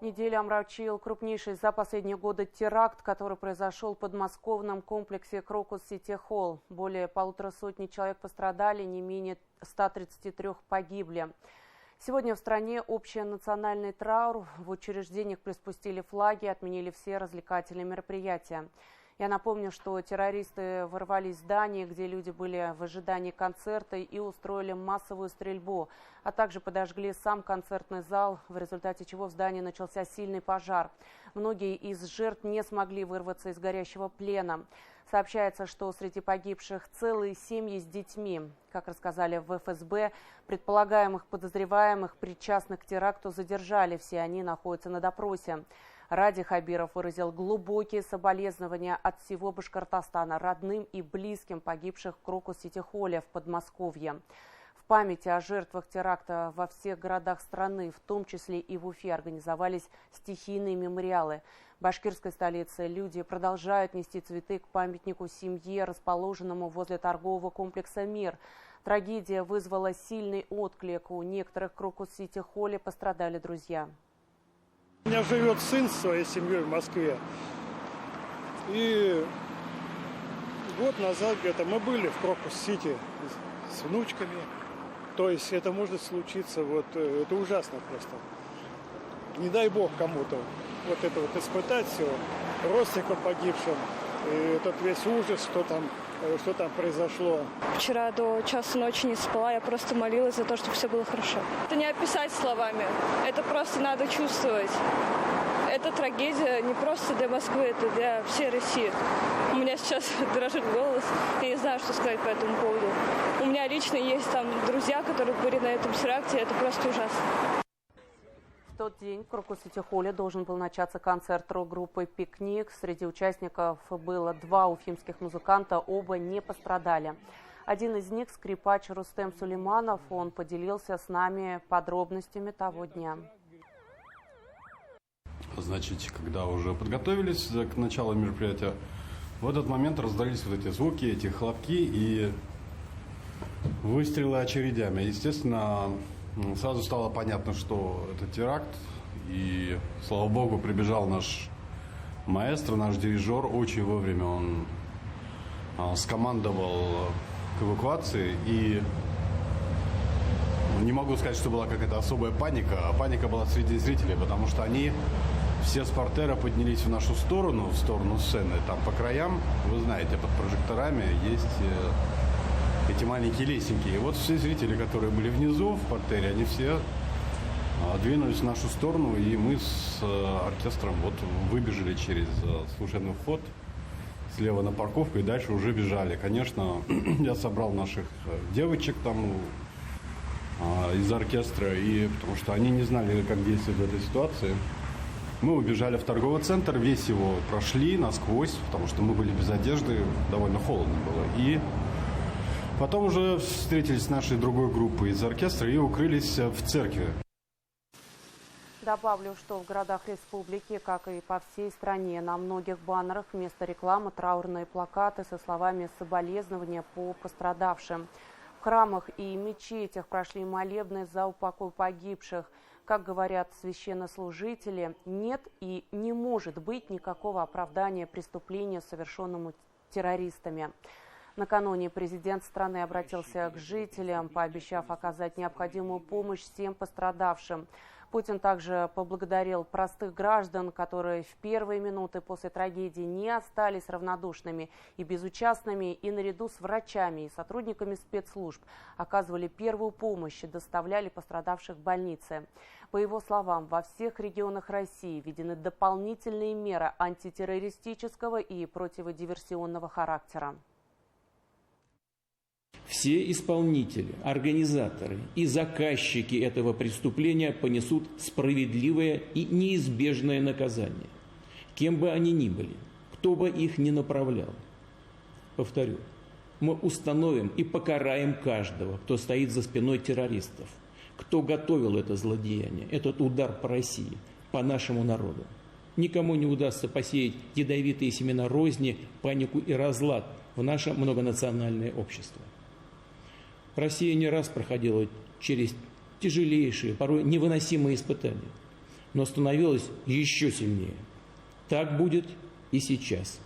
Неделю омрачил крупнейший за последние годы теракт, который произошел в подмосковном комплексе Крокус Сити Холл. Более 150 человек пострадали, не менее 133 погибли. Сегодня в стране общенациональный траур. В учреждениях приспустили флаги, отменили все развлекательные мероприятия. Я напомню, что террористы ворвались в здание, где люди были в ожидании концерта, и устроили массовую стрельбу, а также подожгли сам концертный зал, в результате чего в здании начался сильный пожар. Многие из жертв не смогли вырваться из горящего плена. Сообщается, что среди погибших целые семьи с детьми. Как рассказали в ФСБ, предполагаемых подозреваемых, причастных к теракту, задержали. Все они находятся на допросе. Ради Хабиров выразил глубокие соболезнования от всего Башкортостана родным и близким погибших в Крокус Сити Холле в Подмосковье. В памяти о жертвах теракта во всех городах страны, в том числе и в Уфе, организовались стихийные мемориалы. В башкирской столице люди продолжают нести цветы к памятнику семье, расположенному возле торгового комплекса «Мир». Трагедия вызвала сильный отклик. У некоторых в Крокус Сити Холле пострадали друзья. У меня живет сын с своей семьей в Москве. И год назад где-то мы были в Крокус-Сити с внучками. То есть это может случиться, это ужасно просто. Не дай бог кому-то вот это вот испытать все, родственникам погибшим, и этот весь ужас, что там произошло. Вчера до часу ночи не спала, я просто молилась за то, чтобы все было хорошо. Это не описать словами, это просто надо чувствовать. Это трагедия не просто для Москвы, это для всей России. У меня сейчас дрожит голос, я не знаю, что сказать по этому поводу. У меня лично есть там друзья, которые были на этом теракте, это просто ужасно. В тот день в Крокус Сити Холле должен был начаться концерт рок-группы «Пикник». Среди участников было 2 уфимских музыканта, оба не пострадали. Один из них – скрипач Рустем Сулейманов. Он поделился с нами подробностями того дня. Значит, когда уже подготовились к началу мероприятия, в этот момент раздались вот эти звуки, эти хлопки и выстрелы очередями. Естественно, сразу стало понятно, что это теракт. И, слава богу, прибежал наш маэстро, наш дирижер. Очень вовремя он скомандовал к эвакуации. И не могу сказать, что была какая-то особая паника. А паника была среди зрителей, потому что они все с портера поднялись в нашу сторону, в сторону сцены. Там по краям, вы знаете, под прожекторами есть эти маленькие лесенки. И вот все зрители, которые были внизу в портере, они все двинулись в нашу сторону, и мы с оркестром выбежали через служебный вход слева на парковку и дальше уже бежали. Конечно, я собрал наших девочек там из оркестра, потому что они не знали, как действовать в этой ситуации. Мы убежали в торговый центр, весь его прошли насквозь, потому что мы были без одежды, довольно холодно было. И потом уже встретились с нашей другой группой из оркестра и укрылись в церкви. Добавлю, что в городах республики, как и по всей стране, на многих баннерах вместо рекламы траурные плакаты со словами соболезнования по пострадавшим. В храмах и мечетях прошли молебны за упокой погибших. Как говорят священнослужители, нет и не может быть никакого оправдания преступлению, совершенному террористами. Накануне президент страны обратился к жителям, пообещав оказать необходимую помощь всем пострадавшим. Путин также поблагодарил простых граждан, которые в первые минуты после трагедии не остались равнодушными и безучастными, и наряду с врачами и сотрудниками спецслужб оказывали первую помощь и доставляли пострадавших в больницы. По его словам, во всех регионах России введены дополнительные меры антитеррористического и противодиверсионного характера. Все исполнители, организаторы и заказчики этого преступления понесут справедливое и неизбежное наказание, кем бы они ни были, кто бы их ни направлял. Повторю, мы установим и покараем каждого, кто стоит за спиной террористов, кто готовил это злодеяние, этот удар по России, по нашему народу. Никому не удастся посеять ядовитые семена розни, панику и разлад в наше многонациональное общество. Россия не раз проходила через тяжелейшие, порой невыносимые испытания. но становилась еще сильнее. Так будет и сейчас.